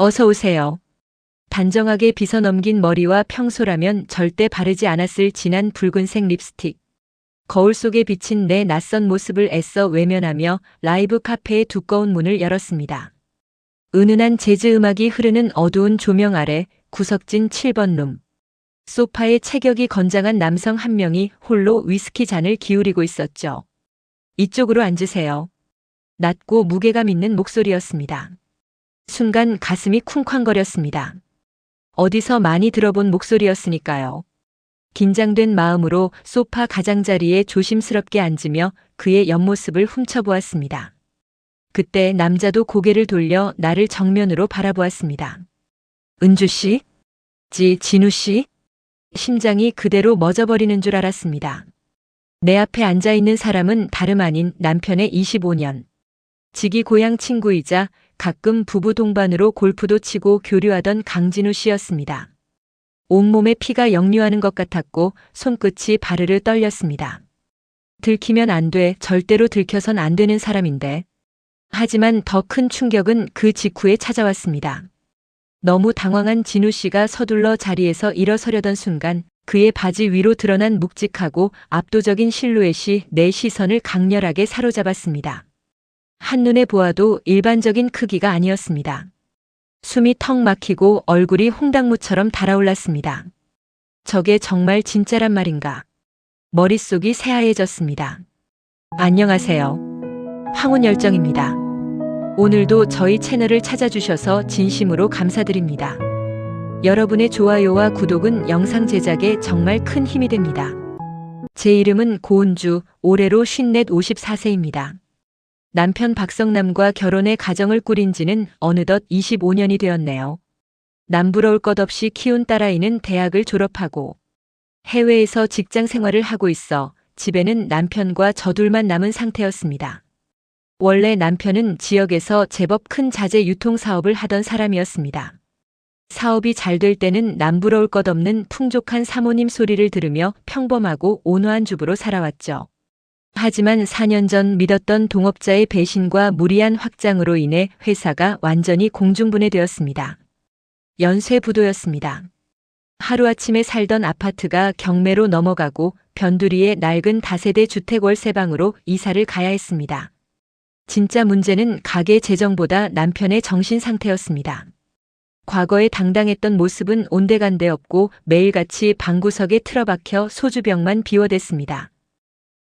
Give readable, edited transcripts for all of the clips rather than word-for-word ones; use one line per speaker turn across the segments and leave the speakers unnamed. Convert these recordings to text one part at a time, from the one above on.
어서 오세요. 단정하게 빗어넘긴 머리와 평소라면 절대 바르지 않았을 진한 붉은색 립스틱. 거울 속에 비친 내 낯선 모습을 애써 외면하며 라이브 카페의 두꺼운 문을 열었습니다. 은은한 재즈 음악이 흐르는 어두운 조명 아래 구석진 7번 룸. 소파에 체격이 건장한 남성 한 명이 홀로 위스키 잔을 기울이고 있었죠. 이쪽으로 앉으세요. 낮고 무게감 있는 목소리였습니다. 순간 가슴이 쿵쾅거렸습니다. 어디서 많이 들어본 목소리였으니까요. 긴장된 마음으로 소파 가장자리에 조심스럽게 앉으며 그의 옆모습을 훔쳐보았습니다. 그때 남자도 고개를 돌려 나를 정면으로 바라보았습니다. 은주 씨? 진우 씨? 심장이 그대로 멎어버리는 줄 알았습니다. 내 앞에 앉아있는 사람은 다름 아닌 남편의 25년. 지기 고향 친구이자 가끔 부부 동반으로 골프도 치고 교류하던 강진우 씨였습니다. 온몸에 피가 역류하는 것 같았고 손끝이 바르르 떨렸습니다. 들키면 안 돼, 절대로 들켜선 안 되는 사람인데. 하지만 더 큰 충격은 그 직후에 찾아왔습니다. 너무 당황한 진우 씨가 서둘러 자리에서 일어서려던 순간 그의 바지 위로 드러난 묵직하고 압도적인 실루엣이 내 시선을 강렬하게 사로잡았습니다. 한눈에 보아도 일반적인 크기가 아니었습니다. 숨이 턱 막히고 얼굴이 홍당무처럼 달아올랐습니다. 저게 정말 진짜란 말인가? 머릿속이 새하얘졌습니다. 안녕하세요. 황혼열정입니다. 오늘도 저희 채널을 찾아주셔서 진심으로 감사드립니다. 여러분의 좋아요와 구독은 영상 제작에 정말 큰 힘이 됩니다. 제 이름은 고은주, 올해로 54세입니다. 남편 박성남과 결혼해 가정을 꾸린 지는 어느덧 25년이 되었네요. 남부러울 것 없이 키운 딸아이는 대학을 졸업하고 해외에서 직장 생활을 하고 있어 집에는 남편과 저 둘만 남은 상태였습니다. 원래 남편은 지역에서 제법 큰 자재 유통 사업을 하던 사람이었습니다. 사업이 잘 될 때는 남부러울 것 없는 풍족한 사모님 소리를 들으며 평범하고 온화한 주부로 살아왔죠. 하지만 4년 전 믿었던 동업자의 배신과 무리한 확장으로 인해 회사가 완전히 공중분해되었습니다. 연쇄부도였습니다. 하루아침에 살던 아파트가 경매로 넘어가고 변두리의 낡은 다세대 주택 월세방으로 이사를 가야 했습니다. 진짜 문제는 가게 재정보다 남편의 정신 상태였습니다. 과거에 당당했던 모습은 온데간데 없고 매일같이 방구석에 틀어박혀 소주병만 비워댔습니다.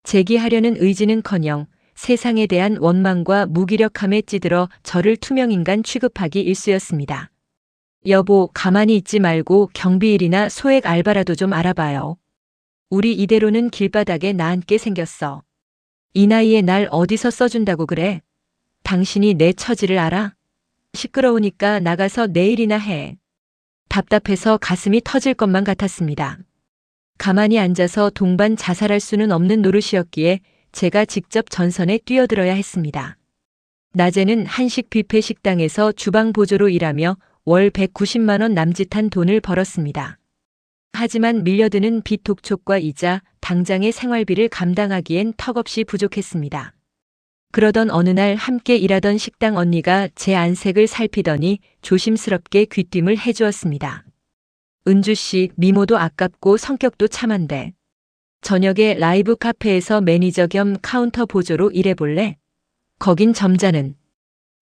재기하려는 의지는커녕 세상에 대한 원망과 무기력함에 찌들어 저를 투명인간 취급하기 일쑤였습니다. 여보, 가만히 있지 말고 경비일이나 소액 알바라도 좀 알아봐요. 우리 이대로는 길바닥에 나앉게 생겼어. 이 나이에 날 어디서 써준다고 그래? 당신이 내 처지를 알아? 시끄러우니까 나가서 내일이나 해. 답답해서 가슴이 터질 것만 같았습니다. 가만히 앉아서 동반 자살할 수는 없는 노릇이었기에 제가 직접 전선에 뛰어들어야 했습니다. 낮에는 한식 뷔페 식당에서 주방 보조로 일하며 월 190만 원 남짓한 돈을 벌었습니다. 하지만 밀려드는 빚 독촉과 이자, 당장의 생활비를 감당하기엔 턱없이 부족했습니다. 그러던 어느 날 함께 일하던 식당 언니가 제 안색을 살피더니 조심스럽게 귀띔을 해주었습니다. 은주 씨, 미모도 아깝고 성격도 참한데 저녁에 라이브 카페에서 매니저 겸 카운터 보조로 일해볼래? 거긴 점잖은.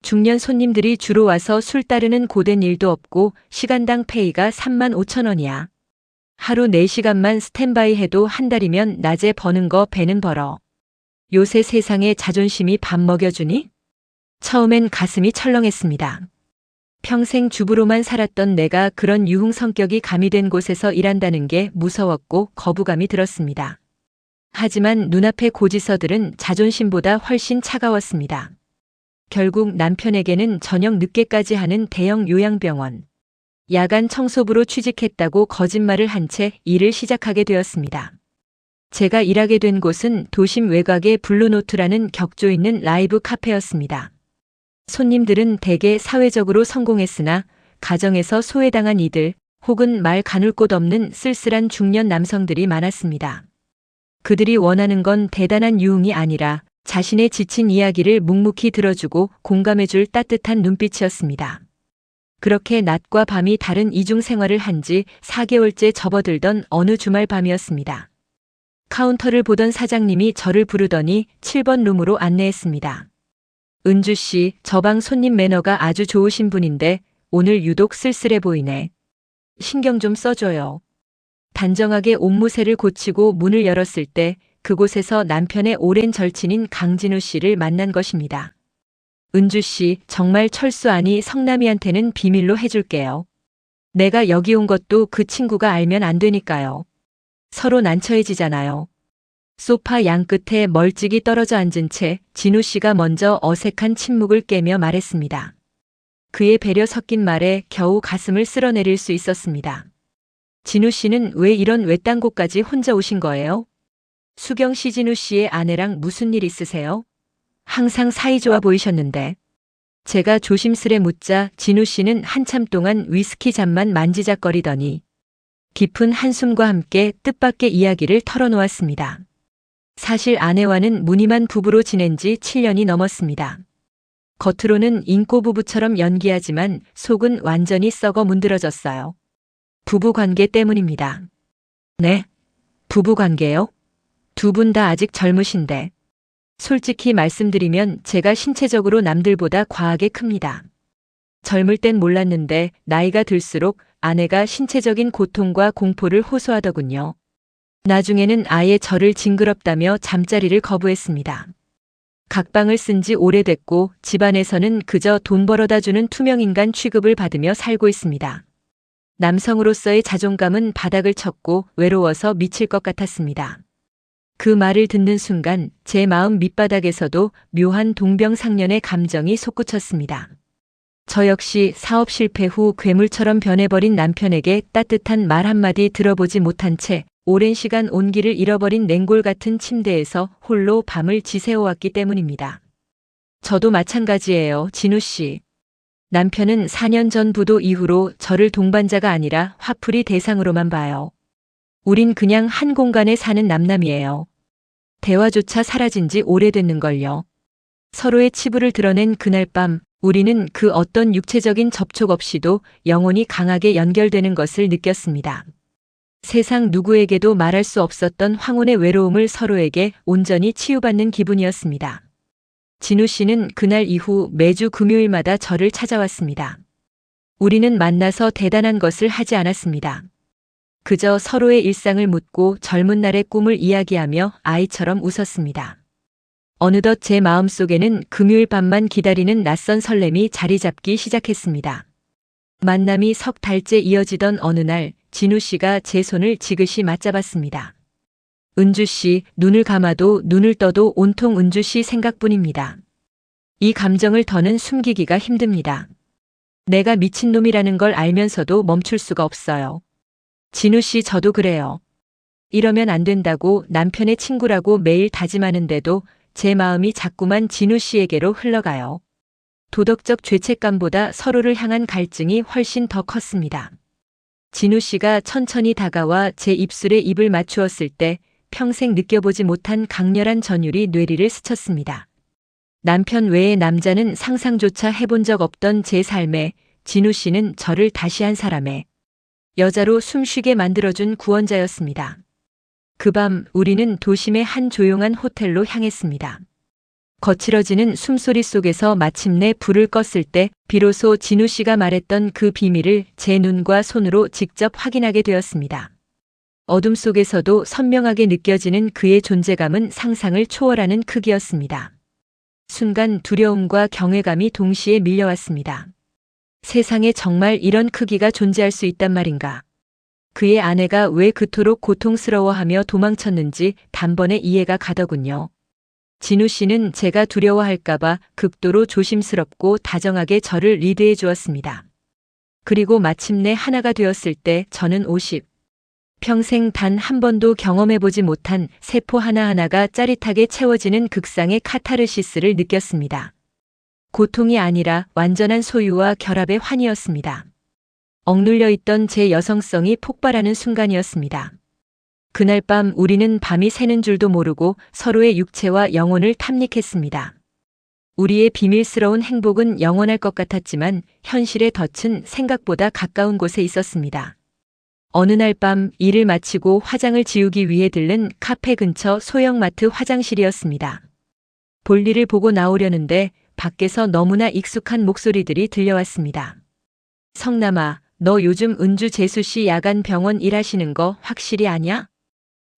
중년 손님들이 주로 와서 술 따르는 고된 일도 없고 시간당 페이가 35,000원이야. 하루 4시간만 스탠바이 해도 한 달이면 낮에 버는 거 배는 벌어. 요새 세상에 자존심이 밥 먹여주니? 처음엔 가슴이 철렁했습니다. 평생 주부로만 살았던 내가 그런 유흥 성격이 가미된 곳에서 일한다는 게 무서웠고 거부감이 들었습니다. 하지만 눈앞의 고지서들은 자존심보다 훨씬 차가웠습니다. 결국 남편에게는 저녁 늦게까지 하는 대형 요양병원, 야간 청소부로 취직했다고 거짓말을 한 채 일을 시작하게 되었습니다. 제가 일하게 된 곳은 도심 외곽의 블루노트라는 격조 있는 라이브 카페였습니다. 손님들은 대개 사회적으로 성공했으나 가정에서 소외당한 이들 혹은 말 가눌 곳 없는 쓸쓸한 중년 남성들이 많았습니다. 그들이 원하는 건 대단한 유흥이 아니라 자신의 지친 이야기를 묵묵히 들어주고 공감해줄 따뜻한 눈빛이었습니다. 그렇게 낮과 밤이 다른 이중 생활을 한 지 4개월째 접어들던 어느 주말 밤이었습니다. 카운터를 보던 사장님이 저를 부르더니 7번 룸으로 안내했습니다. 은주 씨, 저 방 손님 매너가 아주 좋으신 분인데 오늘 유독 쓸쓸해 보이네. 신경 좀 써줘요. 단정하게 옷무새를 고치고 문을 열었을 때 그곳에서 남편의 오랜 절친인 강진우 씨를 만난 것입니다. 은주 씨, 정말 철수 아니 성남이한테는 비밀로 해줄게요. 내가 여기 온 것도 그 친구가 알면 안 되니까요. 서로 난처해지잖아요. 소파 양끝에 멀찍이 떨어져 앉은 채 진우 씨가 먼저 어색한 침묵을 깨며 말했습니다. 그의 배려 섞인 말에 겨우 가슴을 쓸어내릴 수 있었습니다. 진우 씨는 왜 이런 외딴 곳까지 혼자 오신 거예요? 수경 씨, 진우 씨의 아내랑 무슨 일 있으세요? 항상 사이좋아 보이셨는데. 제가 조심스레 묻자 진우 씨는 한참 동안 위스키 잔만 만지작거리더니 깊은 한숨과 함께 뜻밖의 이야기를 털어놓았습니다. 사실 아내와는 무늬만 부부로 지낸 지 7년이 넘었습니다. 겉으로는 인꼬 부부처럼 연기하지만 속은 완전히 썩어 문드러졌어요. 부부 관계 때문입니다. 네? 부부 관계요? 두 분 다 아직 젊으신데. 솔직히 말씀드리면 제가 신체적으로 남들보다 과하게 큽니다. 젊을 땐 몰랐는데 나이가 들수록 아내가 신체적인 고통과 공포를 호소하더군요. 나중에는 아예 저를 징그럽다며 잠자리를 거부했습니다. 각방을 쓴 지 오래됐고 집안에서는 그저 돈 벌어다 주는 투명인간 취급을 받으며 살고 있습니다. 남성으로서의 자존감은 바닥을 쳤고 외로워서 미칠 것 같았습니다. 그 말을 듣는 순간 제 마음 밑바닥에서도 묘한 동병상련의 감정이 솟구쳤습니다. 저 역시 사업 실패 후 괴물처럼 변해버린 남편에게 따뜻한 말 한마디 들어보지 못한 채 오랜 시간 온기를 잃어버린 냉골 같은 침대에서 홀로 밤을 지새워왔기 때문입니다. 저도 마찬가지예요, 진우 씨. 남편은 4년 전 부도 이후로 저를 동반자가 아니라 화풀이 대상으로만 봐요. 우린 그냥 한 공간에 사는 남남이에요. 대화조차 사라진 지 오래됐는걸요. 서로의 치부를 드러낸 그날 밤, 우리는 그 어떤 육체적인 접촉 없이도 영혼이 강하게 연결되는 것을 느꼈습니다. 세상 누구에게도 말할 수 없었던 황혼의 외로움을 서로에게 온전히 치유받는 기분이었습니다. 진우 씨는 그날 이후 매주 금요일마다 저를 찾아왔습니다. 우리는 만나서 대단한 것을 하지 않았습니다. 그저 서로의 일상을 묻고 젊은 날의 꿈을 이야기하며 아이처럼 웃었습니다. 어느덧 제 마음속에는 금요일 밤만 기다리는 낯선 설렘이 자리 잡기 시작했습니다. 만남이 석 달째 이어지던 어느 날 진우 씨가 제 손을 지그시 맞잡았습니다. 은주 씨, 눈을 감아도 눈을 떠도 온통 은주 씨 생각뿐입니다. 이 감정을 더는 숨기기가 힘듭니다. 내가 미친놈이라는 걸 알면서도 멈출 수가 없어요. 진우 씨, 저도 그래요. 이러면 안 된다고 남편의 친구라고 매일 다짐하는데도 제 마음이 자꾸만 진우 씨에게로 흘러가요. 도덕적 죄책감보다 서로를 향한 갈증이 훨씬 더 컸습니다. 진우 씨가 천천히 다가와 제 입술에 입을 맞추었을 때 평생 느껴보지 못한 강렬한 전율이 뇌리를 스쳤습니다. 남편 외의 남자는 상상조차 해본 적 없던 제 삶에 진우 씨는 저를 다시 한 사람의 여자로 숨쉬게 만들어준 구원자였습니다. 그 밤 우리는 도심의 한 조용한 호텔로 향했습니다. 거칠어지는 숨소리 속에서 마침내 불을 껐을 때 비로소 진우 씨가 말했던 그 비밀을 제 눈과 손으로 직접 확인하게 되었습니다. 어둠 속에서도 선명하게 느껴지는 그의 존재감은 상상을 초월하는 크기였습니다. 순간 두려움과 경외감이 동시에 밀려왔습니다. 세상에 정말 이런 크기가 존재할 수 있단 말인가. 그의 아내가 왜 그토록 고통스러워하며 도망쳤는지 단번에 이해가 가더군요. 진우 씨는 제가 두려워할까봐 극도로 조심스럽고 다정하게 저를 리드해 주었습니다. 그리고 마침내 하나가 되었을 때 저는 평생 단 한 번도 경험해보지 못한 세포 하나하나가 짜릿하게 채워지는 극상의 카타르시스를 느꼈습니다. 고통이 아니라 완전한 소유와 결합의 환희였습니다. 억눌려 있던 제 여성성이 폭발하는 순간이었습니다. 그날 밤 우리는 밤이 새는 줄도 모르고 서로의 육체와 영혼을 탐닉했습니다. 우리의 비밀스러운 행복은 영원할 것 같았지만 현실의 덫은 생각보다 가까운 곳에 있었습니다. 어느 날 밤 일을 마치고 화장을 지우기 위해 들른 카페 근처 소형마트 화장실이었습니다. 볼일을 보고 나오려는데 밖에서 너무나 익숙한 목소리들이 들려왔습니다. 성남아, 너 요즘 은주 재수 씨 야간 병원 일하시는 거 확실히 아냐?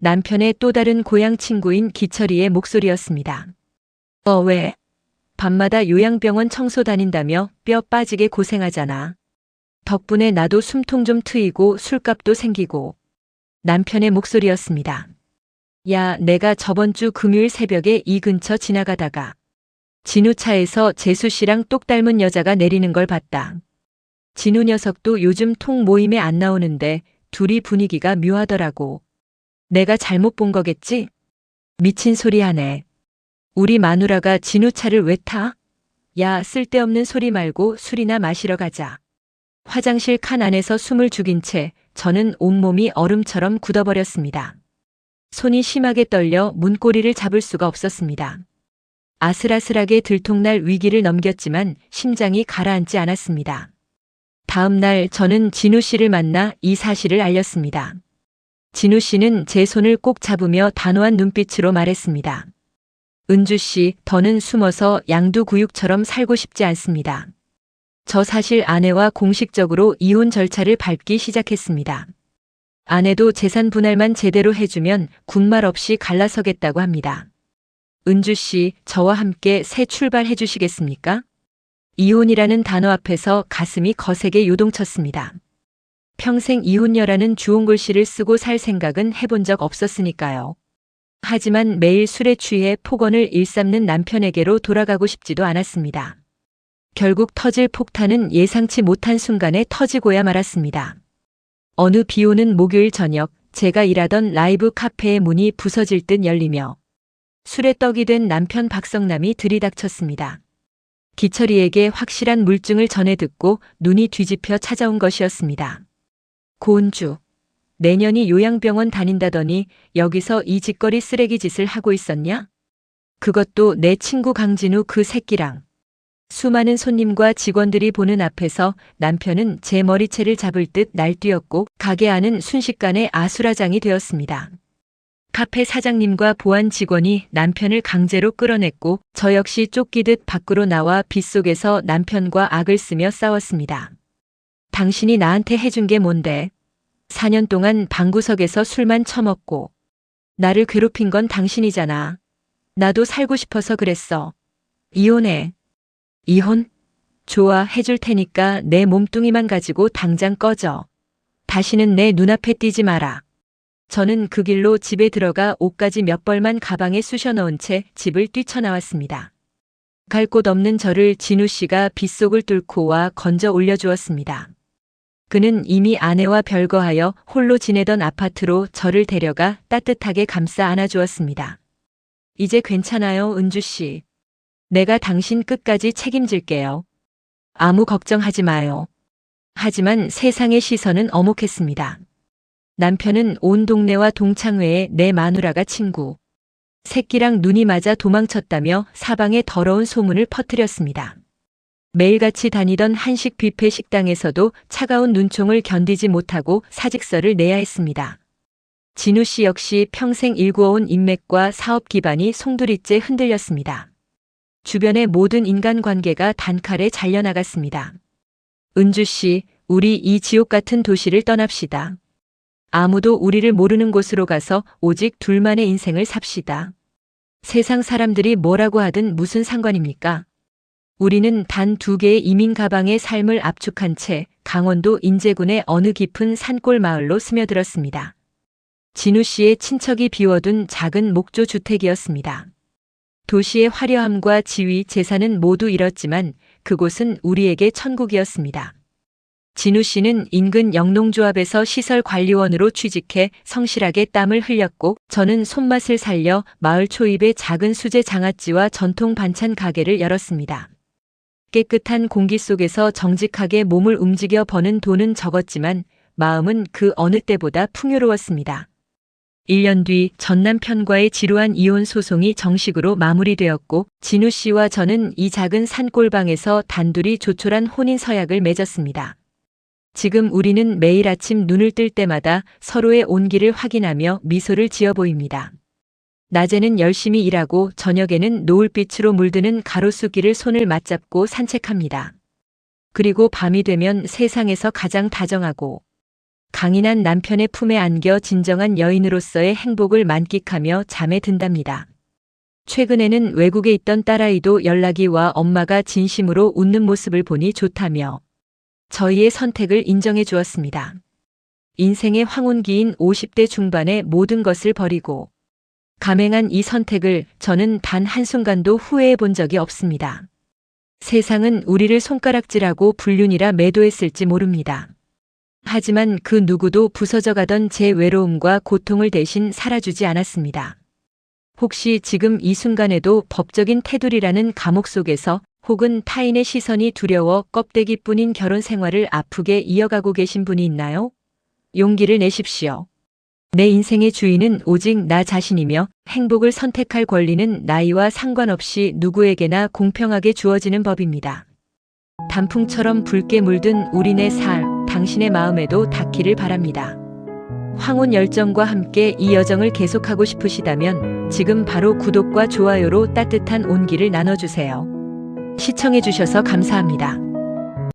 남편의 또 다른 고향 친구인 기철이의 목소리였습니다. 왜? 밤마다 요양병원 청소 다닌다며 뼈 빠지게 고생하잖아. 덕분에 나도 숨통 좀 트이고 술값도 생기고. 남편의 목소리였습니다. 야, 내가 저번 주 금요일 새벽에 이 근처 지나가다가 진우 차에서 재수 씨랑 똑 닮은 여자가 내리는 걸 봤다. 진우 녀석도 요즘 통 모임에 안 나오는데 둘이 분위기가 묘하더라고. 내가 잘못 본 거겠지? 미친 소리 하네. 우리 마누라가 진우 차를 왜 타? 야, 쓸데없는 소리 말고 술이나 마시러 가자. 화장실 칸 안에서 숨을 죽인 채 저는 온몸이 얼음처럼 굳어버렸습니다. 손이 심하게 떨려 문고리를 잡을 수가 없었습니다. 아슬아슬하게 들통날 위기를 넘겼지만 심장이 가라앉지 않았습니다. 다음 날 저는 진우 씨를 만나 이 사실을 알렸습니다. 진우 씨는 제 손을 꼭 잡으며 단호한 눈빛으로 말했습니다. 은주 씨, 더는 숨어서 양두구육처럼 살고 싶지 않습니다. 저 사실 아내와 공식적으로 이혼 절차를 밟기 시작했습니다. 아내도 재산 분할만 제대로 해주면 군말 없이 갈라서겠다고 합니다. 은주 씨, 저와 함께 새 출발해 주시겠습니까? 이혼이라는 단어 앞에서 가슴이 거세게 요동쳤습니다. 평생 이혼녀라는 주홍글씨를 쓰고 살 생각은 해본 적 없었으니까요. 하지만 매일 술에 취해 폭언을 일삼는 남편에게로 돌아가고 싶지도 않았습니다. 결국 터질 폭탄은 예상치 못한 순간에 터지고야 말았습니다. 어느 비오는 목요일 저녁, 제가 일하던 라이브 카페의 문이 부서질 듯 열리며 술에 떡이 된 남편 박성남이 들이닥쳤습니다. 기철이에게 확실한 물증을 전해 듣고 눈이 뒤집혀 찾아온 것이었습니다. 고은주, 내년이 요양병원 다닌다더니 여기서 이 짓거리 쓰레기 짓을 하고 있었냐? 그것도 내 친구 강진우 그 새끼랑. 수많은 손님과 직원들이 보는 앞에서 남편은 제 머리채를 잡을 듯 날뛰었고 가게 안은 순식간에 아수라장이 되었습니다. 카페 사장님과 보안 직원이 남편을 강제로 끌어냈고 저 역시 쫓기듯 밖으로 나와 빗속에서 남편과 악을 쓰며 싸웠습니다. 당신이 나한테 해준 게 뭔데? 4년 동안 방구석에서 술만 처먹고 나를 괴롭힌 건 당신이잖아. 나도 살고 싶어서 그랬어. 이혼해. 이혼? 좋아, 해줄 테니까 내 몸뚱이만 가지고 당장 꺼져. 다시는 내 눈앞에 띄지 마라. 저는 그 길로 집에 들어가 옷까지 몇 벌만 가방에 쑤셔 넣은 채 집을 뛰쳐나왔습니다. 갈 곳 없는 저를 진우 씨가 빗속을 뚫고 와 건져 올려주었습니다. 그는 이미 아내와 별거하여 홀로 지내던 아파트로 저를 데려가 따뜻하게 감싸 안아주었습니다. 이제 괜찮아요, 은주 씨. 내가 당신 끝까지 책임질게요. 아무 걱정하지 마요. 하지만 세상의 시선은 엄혹했습니다. 남편은 온 동네와 동창회에 내 마누라가 친구, 새끼랑 눈이 맞아 도망쳤다며 사방에 더러운 소문을 퍼뜨렸습니다. 매일같이 다니던 한식 뷔페 식당에서도 차가운 눈총을 견디지 못하고 사직서를 내야 했습니다. 진우 씨 역시 평생 일구어온 인맥과 사업 기반이 송두리째 흔들렸습니다. 주변의 모든 인간관계가 단칼에 잘려나갔습니다. 은주 씨, 우리 이 지옥 같은 도시를 떠납시다. 아무도 우리를 모르는 곳으로 가서 오직 둘만의 인생을 삽시다. 세상 사람들이 뭐라고 하든 무슨 상관입니까? 우리는 단 2개의 이민 가방의 삶을 압축한 채 강원도 인제군의 어느 깊은 산골 마을로 스며들었습니다. 진우 씨의 친척이 비워둔 작은 목조 주택이었습니다. 도시의 화려함과 지위, 재산은 모두 잃었지만 그곳은 우리에게 천국이었습니다. 진우 씨는 인근 영농조합에서 시설관리원으로 취직해 성실하게 땀을 흘렸고 저는 손맛을 살려 마을 초입에 작은 수제 장아찌와 전통 반찬 가게를 열었습니다. 깨끗한 공기 속에서 정직하게 몸을 움직여 버는 돈은 적었지만 마음은 그 어느 때보다 풍요로웠습니다. 1년 뒤 전 남편과의 지루한 이혼 소송이 정식으로 마무리되었고 진우 씨와 저는 이 작은 산골방에서 단둘이 조촐한 혼인 서약을 맺었습니다. 지금 우리는 매일 아침 눈을 뜰 때마다 서로의 온기를 확인하며 미소를 지어 보입니다. 낮에는 열심히 일하고 저녁에는 노을빛으로 물드는 가로수길을 손을 맞잡고 산책합니다. 그리고 밤이 되면 세상에서 가장 다정하고 강인한 남편의 품에 안겨 진정한 여인으로서의 행복을 만끽하며 잠에 든답니다. 최근에는 외국에 있던 딸아이도 연락이 와 엄마가 진심으로 웃는 모습을 보니 좋다며 저희의 선택을 인정해 주었습니다. 인생의 황혼기인 50대 중반의 모든 것을 버리고 감행한 이 선택을 저는 단 한순간도 후회해 본 적이 없습니다. 세상은 우리를 손가락질하고 불륜이라 매도했을지 모릅니다. 하지만 그 누구도 부서져가던 제 외로움과 고통을 대신 살아주지 않았습니다. 혹시 지금 이 순간에도 법적인 테두리라는 감옥 속에서 혹은 타인의 시선이 두려워 껍데기뿐인 결혼 생활을 아프게 이어가고 계신 분이 있나요? 용기를 내십시오. 내 인생의 주인은 오직 나 자신이며 행복을 선택할 권리는 나이와 상관없이 누구에게나 공평하게 주어지는 법입니다. 단풍처럼 붉게 물든 우리네 삶, 당신의 마음에도 닿기를 바랍니다. 황혼 열정과 함께 이 여정을 계속하고 싶으시다면 지금 바로 구독과 좋아요로 따뜻한 온기를 나눠주세요. 시청해주셔서 감사합니다.